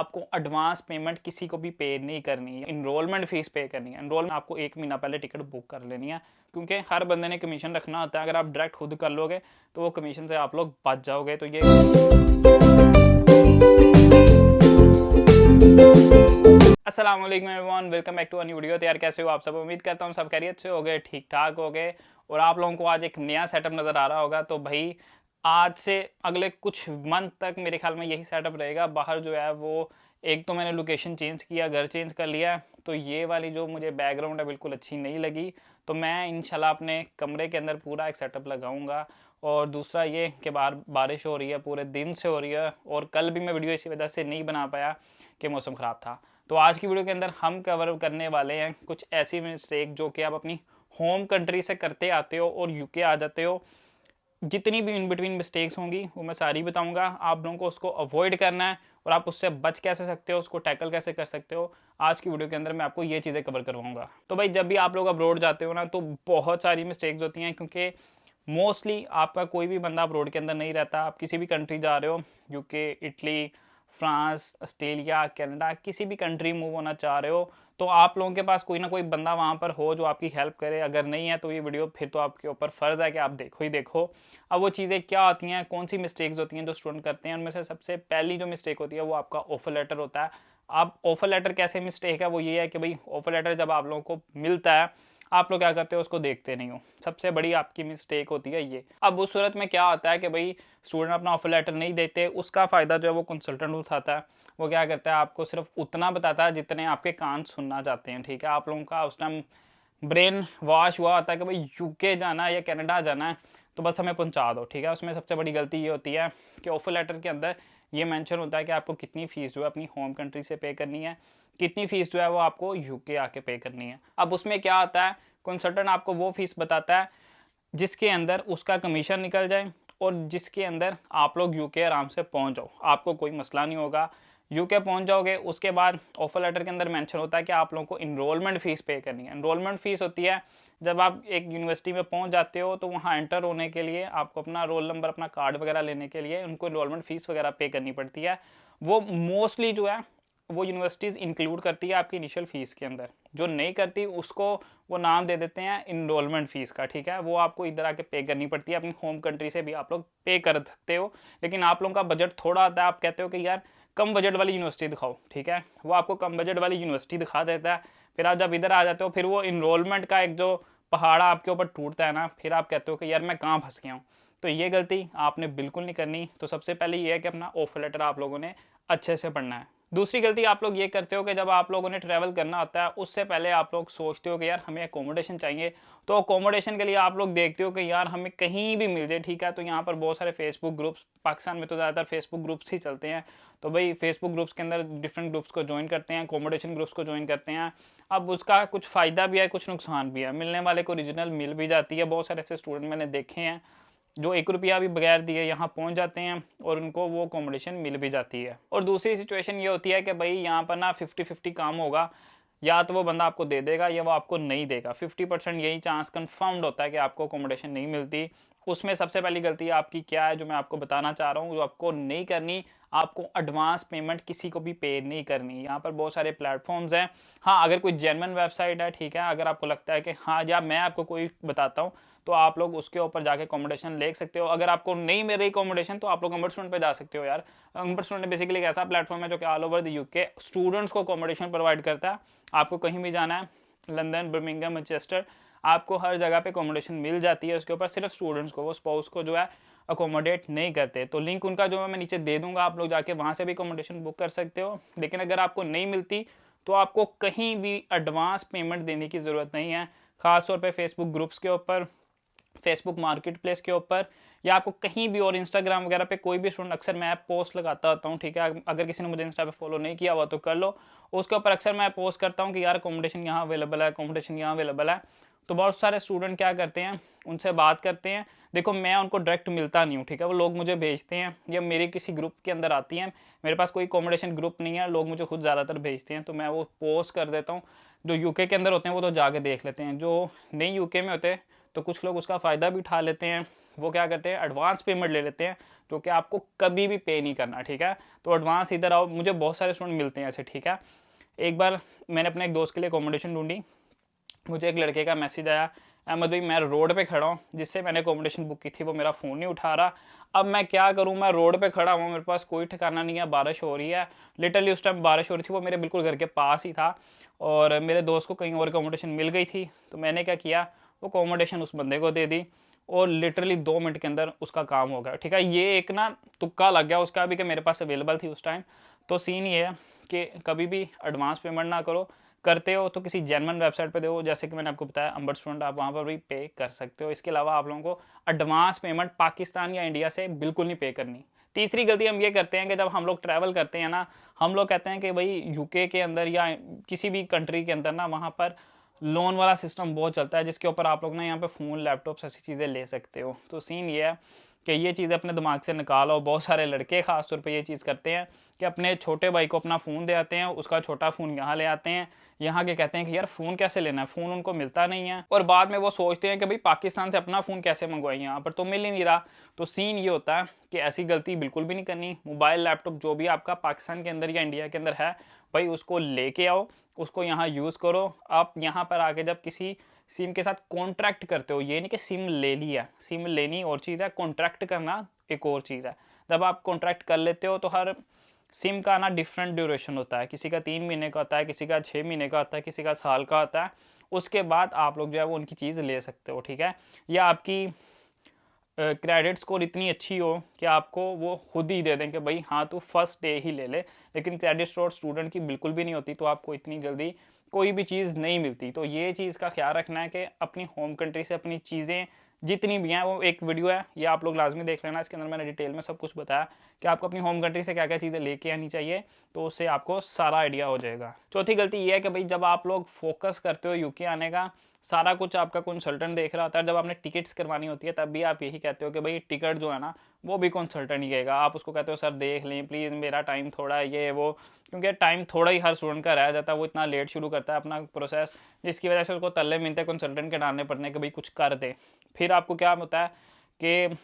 आपको advance payment किसी को भी पे नहीं करनी है, इनरोलमेंट फीस पे करनी है। इनरोलमेंट आपको 1 महीना पहले टिकट बुक कर लेनी है, क्योंकि हर बंदे ने कमीशन रखना होता है। अगर आप डायरेक्ट खुद कर लोगे तो वो कमीशन से आप लोग बच जाओगे। तो ये अस्सलाम वालेकुम everyone, welcome back to a new video. तो यार कैसे हो आप सब? उम्मीद करता हूँ सब खैरियत से हो गए, ठीक ठाक हो गए और आप लोगों को आज एक नया सेटअप नज़र आ रहा होगा। तो भाई आज से अगले कुछ मंथ तक मेरे ख्याल में यही सेटअप रहेगा। बाहर जो है वो एक तो मैंने लोकेशन चेंज किया, घर चेंज कर लिया, तो ये वाली जो मुझे बैकग्राउंड है बिल्कुल अच्छी नहीं लगी। तो मैं इंशाल्लाह अपने कमरे के अंदर पूरा एक सेटअप लगाऊंगा। और दूसरा ये कि बाहर बारिश हो रही है, पूरे दिन से हो रही है, और कल भी मैं वीडियो इसी वजह से नहीं बना पाया कि मौसम ख़राब था। तो आज की वीडियो के अंदर हम कवर करने वाले हैं कुछ ऐसी मिस्टेक जो कि आप अपनी होम कंट्री से करते आते हो और यूके आ जाते हो। जितनी भी इन बिटवीन मिस्टेक्स होंगी वो मैं सारी बताऊंगा। आप लोगों को उसको अवॉइड करना है और आप उससे बच कैसे सकते हो, उसको टैकल कैसे कर सकते हो, आज की वीडियो के अंदर मैं आपको ये चीज़ें कवर करवाऊंगा। तो भाई जब भी आप लोग अब्रोड जाते हो ना तो बहुत सारी मिस्टेक्स होती हैं, क्योंकि मोस्टली आपका कोई भी बंदा अब्रोड के अंदर नहीं रहता। आप किसी भी कंट्री जा रहे हो, UK, Italy, France, Australia, Canada, किसी भी कंट्री मूव होना चाह रहे हो, तो आप लोगों के पास कोई ना कोई बंदा वहाँ पर हो जो आपकी हेल्प करे। अगर नहीं है तो ये वीडियो फिर तो आपके ऊपर फ़र्ज़ है कि आप देखो ही देखो। अब वो चीज़ें क्या होती हैं, कौन सी मिस्टेक्स होती हैं जो स्टूडेंट करते हैं, उनमें से सबसे पहली जो मिस्टेक होती है वो आपका ऑफर लेटर होता है। अब ऑफर लेटर कैसे मिस्टेक है, वो ये है कि भाई ऑफर लेटर जब आप लोगों को मिलता है आप लोग क्या करते हो, उसको देखते नहीं हो। सबसे बड़ी आपकी मिस्टेक होती है ये। अब उस सूरत में क्या होता है कि भाई स्टूडेंट अपना ऑफर लेटर नहीं देते, उसका फ़ायदा जो है वो कंसल्टेंट उठाता है। वो क्या करता है, आपको सिर्फ उतना बताता है जितने आपके कान सुनना चाहते हैं। ठीक है, आप लोगों का उस टाइम ब्रेन वॉश हुआ होता है कि भाई यूके जाना है या कनाडा जाना है तो बस हमें पहुंचा दो। ठीक है, उसमें सबसे बड़ी गलती ये होती है कि ऑफर लेटर के अंदर ये मेंशन होता है कि आपको कितनी फ़ीस जो है अपनी होम कंट्री से पे करनी है, कितनी फ़ीस जो है वो आपको यूके आके पे करनी है। अब उसमें क्या आता है, कंसल्टेंट आपको वो फीस बताता है जिसके अंदर उसका कमीशन निकल जाए और जिसके अंदर आप लोग यूके आराम से पहुंच जाओ, आपको कोई मसला नहीं होगा, यूके पहुंच जाओगे। उसके बाद ऑफर लेटर के अंदर मेंशन होता है कि आप लोगों को इनरोलमेंट फ़ीस पे करनी है। इनरोलमेंट फ़ीस होती है जब आप एक यूनिवर्सिटी में पहुंच जाते हो तो वहां एंटर होने के लिए आपको अपना रोल नंबर, अपना कार्ड वगैरह लेने के लिए उनको इनरोलमेंट फ़ीस वगैरह पे करनी पड़ती है। वो मोस्टली जो है वो यूनिवर्सिटीज़ इंक्लूड करती है आपकी इनिशियल फ़ीस के अंदर। जो नहीं करती उसको वो नाम दे देते हैं इनरोलमेंट फ़ीस का। ठीक है, वो आपको इधर आके पे करनी पड़ती है। अपनी होम कंट्री से भी आप लोग पे कर सकते हो, लेकिन आप लोगों का बजट थोड़ा आता है। आप कहते हो कि यार कम बजट वाली यूनिवर्सिटी दिखाओ, ठीक है, वो आपको कम बजट वाली यूनिवर्सिटी दिखा देता है। फिर आप जब इधर आ जाते हो फिर वो इनरोलमेंट का एक जो पहाड़ा आपके ऊपर टूटता है ना, फिर आप कहते हो कि यार मैं कहाँ फंस गया हूँ। तो ये गलती आपने बिल्कुल नहीं करनी। तो सबसे पहले ये है कि अपना ऑफर लेटर आप लोगों ने अच्छे से पढ़ना है। दूसरी गलती आप लोग ये करते हो कि जब आप लोगों ने ट्रैवल करना होता है उससे पहले आप लोग सोचते हो कि यार हमें अकोमोडेशन चाहिए। तो अकोमोडेशन के लिए आप लोग देखते हो कि यार हमें कहीं भी मिल जाए। ठीक है, तो यहाँ पर बहुत सारे फेसबुक ग्रुप्स, पाकिस्तान में तो ज़्यादातर फेसबुक ग्रुप्स ही चलते हैं। तो भाई फेसबुक ग्रुप्स के अंदर डिफरेंट ग्रुप्स को ज्वाइन करते हैं, अकोमोडेशन ग्रुप्स को ज्वाइन करते हैं। अब उसका कुछ फ़ायदा भी है, कुछ नुकसान भी है। मिलने वाले को ओरिजिनल मिल भी जाती है। बहुत सारे ऐसे स्टूडेंट मैंने देखे हैं जो 1 रुपया भी बगैर दिए यहाँ पहुँच जाते हैं और उनको वो अकोमोडेशन मिल भी जाती है। और दूसरी सिचुएशन ये होती है कि भाई यहाँ पर ना 50-50 काम होगा, या तो वो बंदा आपको दे देगा या वो आपको नहीं देगा। 50% यही चांस कंफर्म्ड होता है कि आपको अकोमोडेशन नहीं मिलती। उसमें सबसे पहली गलती आपकी क्या है जो मैं आपको बताना चाह रहा हूँ, जो आपको नहीं करनी, आपको एडवांस पेमेंट किसी को भी पे नहीं करनी। यहाँ पर बहुत सारे प्लेटफॉर्म्स हैं। हाँ, अगर कोई जेन्युइन वेबसाइट है, ठीक है, अगर आपको लगता है कि हाँ, या मैं आपको कोई बताता हूँ तो आप लोग उसके ऊपर जाके अकोमोडेशन ले सकते हो। अगर आपको नहीं मिल रही अकोमोडेशन तो आप लोग अम्बर स्टूडेंट पे जा सकते हो। यार अम्बर स्टूडेंट बेसिकली एक ऐसा प्लेटफॉर्म है जो कि all over the UK students को अकोमोडेशन प्रोवाइड करता है। आपको कहीं भी जाना है, लंदन, बर्मिंघम, मैनचेस्टर, आपको हर जगह पे अकोमोडेशन मिल जाती है उसके ऊपर। सिर्फ स्टूडेंट्स को, वो स्पाउस को जो है अकोमोडेट नहीं करते। तो लिंक उनका जो है मैं नीचे दे दूंगा, आप लोग जाके वहाँ से भी अकोमोडेशन बुक कर सकते हो। लेकिन अगर आपको नहीं मिलती तो आपको कहीं भी एडवांस पेमेंट देने की ज़रूरत नहीं है। ख़ासतौर पर फेसबुक ग्रुप्स के ऊपर, फेसबुक मार्केट प्लेस के ऊपर, या आपको कहीं भी और इंस्टाग्राम वगैरह पे कोई भी स्टूडेंट, अक्सर मैं पोस्ट लगाता होता हूँ। ठीक है, अगर किसी ने मुझे इंस्टा पे फॉलो नहीं किया हुआ तो कर लो। उसके ऊपर अक्सर मैं पोस्ट करता हूँ कि यार अकोमोडेशन यहाँ अवेलेबल है, अकोमोडेशन यहाँ अवेलेबल है। तो बहुत सारे स्टूडेंट क्या करते हैं, उनसे बात करते हैं। देखो मैं उनको डायरेक्ट मिलता नहीं हूँ, ठीक है, वो लोग मुझे भेजते हैं या मेरे किसी ग्रुप के अंदर आती हैं। मेरे पास कोई अकोमोडेशन ग्रुप नहीं है, लोग मुझे खुद ज़्यादातर भेजते हैं, तो मैं वो पोस्ट कर देता हूँ। जो यूके के अंदर होते हैं वो तो जाके देख लेते हैं, जो नहीं यूके में होते तो कुछ लोग उसका फ़ायदा भी उठा लेते हैं। वो क्या करते हैं, एडवांस पेमेंट ले लेते हैं, जो कि आपको कभी भी पे नहीं करना, ठीक है। तो एडवांस इधर आओ, मुझे बहुत सारे स्टूडेंट मिलते हैं ऐसे, ठीक है। एक बार मैंने अपने एक दोस्त के लिए अकोमोडेशन ढूंढी, मुझे एक लड़के का मैसेज आया, अहमद भाई मैं रोड पे खड़ा हूँ, जिससे मैंने अकोमोडेशन बुक की थी वो मेरा फ़ोन नहीं उठा रहा। अब मैं क्या करूँ, मैं रोड पे खड़ा हूँ, मेरे पास कोई ठिकाना नहीं है, बारिश हो रही है, लिटरली उस टाइम बारिश हो रही थी, वो मेरे बिल्कुल घर के पास ही था, और मेरे दोस्त को कहीं और अकोमोडेशन मिल गई थी। तो मैंने क्या किया, वो अकोमोडेशन उस बंदे को दे दी, और लिटरली 2 मिनट के अंदर उसका काम हो गया, ठीक है। ये एक ना तुक्का लग गया उसका भी कि मेरे पास अवेलेबल थी उस टाइम। तो सीन ये है कि कभी भी एडवांस पेमेंट ना करो, करते हो तो किसी जेन्युइन वेबसाइट पे दो, जैसे कि मैंने आपको बताया अंबर स्टूडेंट, आप वहाँ पर भी पे कर सकते हो। इसके अलावा आप लोगों को एडवांस पेमेंट पाकिस्तान या इंडिया से बिल्कुल नहीं पे करनी। तीसरी गलती हम ये करते हैं कि जब हम लोग ट्रैवल करते हैं ना, हम लोग कहते हैं कि भाई यूके के अंदर या किसी भी कंट्री के अंदर ना, वहाँ पर लोन वाला सिस्टम बहुत चलता है, जिसके ऊपर आप लोग ना यहाँ पे फ़ोन लैपटॉप्स ऐसी चीज़ें ले सकते हो। तो सीन ये है कि ये चीज़ें अपने दिमाग से निकालो। बहुत सारे लड़के ख़ास तौर पे ये चीज़ करते हैं कि अपने छोटे भाई को अपना फ़ोन दे आते हैं, उसका छोटा फ़ोन यहाँ ले आते हैं, यहाँ के कहते हैं कि यार फ़ोन कैसे लेना है, फ़ोन उनको मिलता नहीं है, और बाद में वो सोचते हैं कि भाई पाकिस्तान से अपना फ़ोन कैसे मंगवाएं, यहाँ पर तो मिल ही नहीं रहा। तो सीन ये होता है कि ऐसी गलती बिल्कुल भी नहीं करनी। मोबाइल लैपटॉप जो भी आपका पाकिस्तान के अंदर या इंडिया के अंदर है, भाई उसको लेके आओ, उसको यहाँ यूज़ करो। आप यहाँ पर आके जब किसी सिम के साथ कॉन्ट्रैक्ट करते हो, ये नहीं कि सिम ले लिया, सिम लेनी और चीज़ है, कॉन्ट्रैक्ट करना एक और चीज़ है। जब आप कॉन्ट्रैक्ट कर लेते हो तो हर सिम का ना डिफरेंट ड्यूरेशन होता है, किसी का 3 महीने का होता है, किसी का 6 महीने का होता है, किसी का साल का होता है। उसके बाद आप लोग जो है वो उनकी चीज़ ले सकते हो, ठीक है। या आपकी क्रेडिट स्कोर इतनी अच्छी हो कि आपको वो खुद ही दे दें कि भाई हाँ तू फर्स्ट डे ही ले ले, लेकिन क्रेडिट स्कोर स्टूडेंट की बिल्कुल भी नहीं होती, तो आपको इतनी जल्दी कोई भी चीज़ नहीं मिलती। तो ये चीज़ का ख्याल रखना है कि अपनी होम कंट्री से अपनी चीज़ें जितनी भी हैं, वो एक वीडियो है, ये आप लोग लाजमी देख लेना, इसके अंदर मैंने डिटेल में सब कुछ बताया कि आपको अपनी होम कंट्री से क्या क्या चीज़ें लेके आनी चाहिए, तो उससे आपको सारा आइडिया हो जाएगा। चौथी गलती ये है कि भाई जब आप लोग फोकस करते हो यूके आने का, सारा कुछ आपका कंसल्टेंट देख रहा होता है, जब आपने टिकट्स करवानी होती है तब भी आप यही कहते हो कि भाई टिकट जो है ना वो भी कंसल्टेंट ही कहेगा। आप उसको कहते हो सर देख लें प्लीज़, मेरा टाइम थोड़ा है, ये वो, क्योंकि टाइम थोड़ा ही हर स्टूडेंट का रह जाता है, वो इतना लेट शुरू करता है अपना प्रोसेस, जिसकी वजह से उसको तल्ले मिलते कंसल्टेंट के डालने पड़ने हैं कि भाई कुछ कर दे। फिर आपको क्या होता है कि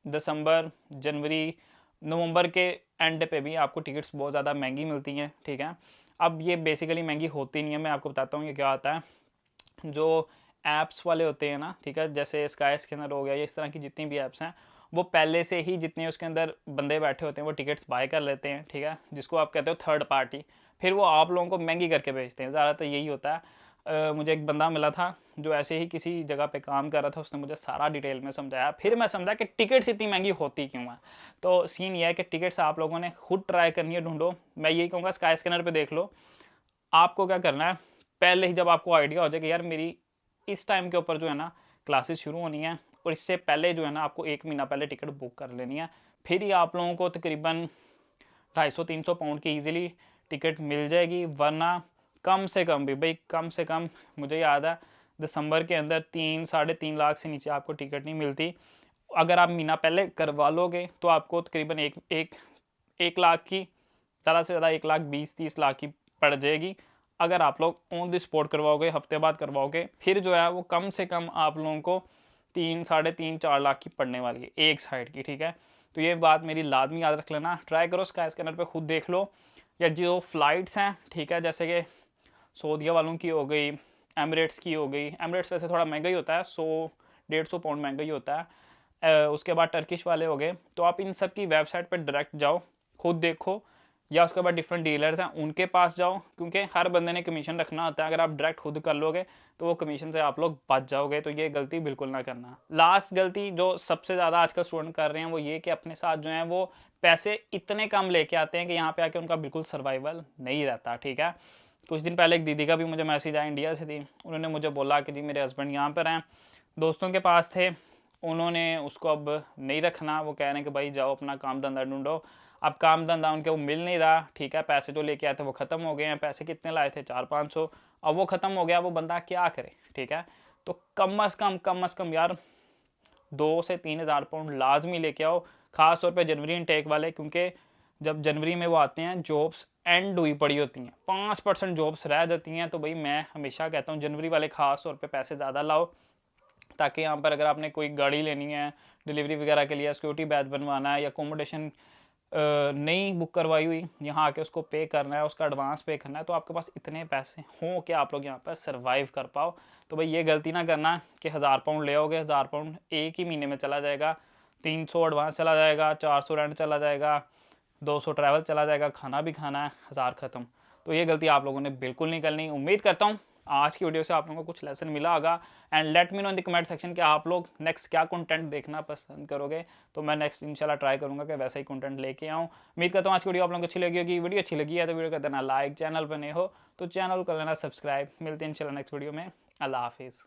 दिसंबर, जनवरी, नवंबर के एंड पे भी आपको टिकट्स बहुत ज़्यादा महंगी मिलती हैं, ठीक है। अब ये बेसिकली महंगी होती नहीं है, मैं आपको बताता हूँ ये क्या होता है। जो ऐप्स वाले होते हैं ना, ठीक है, जैसे स्काई स्कैनर हो गया, ये इस तरह की जितनी भी ऐप्स हैं, वो पहले से ही जितने उसके अंदर बंदे बैठे होते हैं वो टिकट्स बाय कर लेते हैं, ठीक है, जिसको आप कहते हो थर्ड पार्टी। फिर वो आप लोगों को महंगी करके बेचते हैं, ज़्यादातर यही होता है। मुझे एक बंदा मिला था जो ऐसे ही किसी जगह पे काम कर रहा था, उसने मुझे सारा डिटेल में समझाया, फिर मैं समझा कि टिकट्स इतनी महंगी होती क्यों है। तो सीन ये है कि टिकट्स आप लोगों ने खुद ट्राई करनी है, ढूंढो। मैं यही कहूँगा स्काई स्कैनर पे देख लो। आपको क्या करना है, पहले ही जब आपको आइडिया हो जाए कि यार मेरी इस टाइम के ऊपर जो है ना क्लासेस शुरू होनी है, और इससे पहले जो है ना आपको 1 महीना पहले टिकट बुक कर लेनी है। फिर ही आप लोगों को तकरीबन 250-300 पाउंड की ईजिली टिकट मिल जाएगी, वरना कम से कम भी भाई, कम से कम मुझे याद है दिसंबर के अंदर 3-3.5 लाख से नीचे आपको टिकट नहीं मिलती। अगर आप महीना पहले करवा लोगे तो आपको तकरीबन एक लाख की ज़्यादा से ज़्यादा 1,20,30 लाख की पड़ जाएगी। अगर आप लोग ऑन द स्पॉट करवाओगे, हफ्ते बाद करवाओगे, फिर जो है वो कम से कम आप लोगों को 3-3.5-4 लाख की पड़ने वाली है एक साइड की, ठीक है। तो ये बात मेरी लाजमी याद रख लेना, ट्राई करो, स्काई स्कैनर पे खुद देख लो। या जो फ़्लाइट्स हैं, ठीक है, जैसे कि सऊदीया वालों की हो गई, एमिरेट्स की हो गई, एमिरेट्स वैसे थोड़ा महंगा ही होता है, 100-150 पाउंड महंगा ही होता है। उसके बाद टर्किश वाले हो गए, तो आप इन सब की वेबसाइट पर डायरेक्ट जाओ, खुद देखो, या उसके बाद डिफरेंट डीलर्स हैं उनके पास जाओ, क्योंकि हर बंदे ने कमीशन रखना होता है। अगर आप डायरेक्ट खुद कर लोगे तो वो कमीशन से आप लोग बच जाओगे, तो ये गलती बिल्कुल ना करना। लास्ट गलती जो सबसे ज़्यादा आजकल स्टूडेंट कर रहे हैं वो ये कि अपने साथ जो है वो पैसे इतने कम लेके आते हैं कि यहाँ पे आके उनका बिल्कुल सर्वाइवल नहीं रहता, ठीक है। कुछ दिन पहले एक दीदी का भी मुझे मैसेज आया, इंडिया से थी, उन्होंने मुझे बोला कि जी मेरे हस्बैंड यहाँ पर हैं, दोस्तों के पास थे, उन्होंने उसको अब नहीं रखना, वो कह रहे हैं कि भाई जाओ अपना काम धंधा ढूंढो। अब काम धंधा उनके वो मिल नहीं रहा, ठीक है, पैसे जो लेके आए थे वो ख़त्म हो गए हैं, पैसे कितने लाए थे 400-500, अब वो ख़त्म हो गया, वो बंदा क्या करे, ठीक है। तो कम अज़ कम यार 2 से 3 हज़ार पाउंड लाजमी लेके आओ, ख़ास तौर पे जनवरी इनटेक वाले, क्योंकि जब जनवरी में वो आते हैं जॉब्स एंड हुई पड़ी होती हैं, 5% जॉब्स रह जाती हैं। तो भाई मैं हमेशा कहता हूँ जनवरी वाले ख़ास तौर पे पैसे ज़्यादा लाओ, ताकि यहाँ पर अगर आपने कोई गाड़ी लेनी है डिलीवरी वगैरह के लिए, सिक्योरिटी बैच बनवाना है या अकोमोडेशन नई बुक करवाई हुई यहाँ आके उसको पे करना है, उसका एडवांस पे करना है, तो आपके पास इतने पैसे हों कि आप लोग यहाँ पर सर्वाइव कर पाओ। तो भाई ये गलती ना करना कि 1000 पाउंड ले आओगे, 1000 पाउंड एक ही महीने में चला जाएगा, 300 एडवांस चला जाएगा, 400 रेंट चला जाएगा, 200 ट्रैवल चला जाएगा, खाना भी खाना है, 1000 ख़त्म। तो ये गलती आप लोगों ने बिल्कुल नहीं करनी। उम्मीद करता हूँ आज की वीडियो से आप लोगों को कुछ लेसन मिला होगा। And let me know in the comment section कि आप लोग नेक्स्ट क्या कंटेंट देखना पसंद करोगे, तो मैं नेक्स्ट इंशाल्लाह ट्राई करूंगा कि वैसा ही कंटेंट लेके आऊँ। उम्मीद करता हूँ आज की वीडियो आप लोगों को अच्छी लगी होगी। वीडियो अच्छी लगी है तो वीडियो कर देना लाइक, चैनल पर नए हो तो चैनल को कर लेना सब्सक्राइब। मिलते हैं इंशाल्लाह नेक्स्ट वीडियो में। अल्लाह हाफिज़।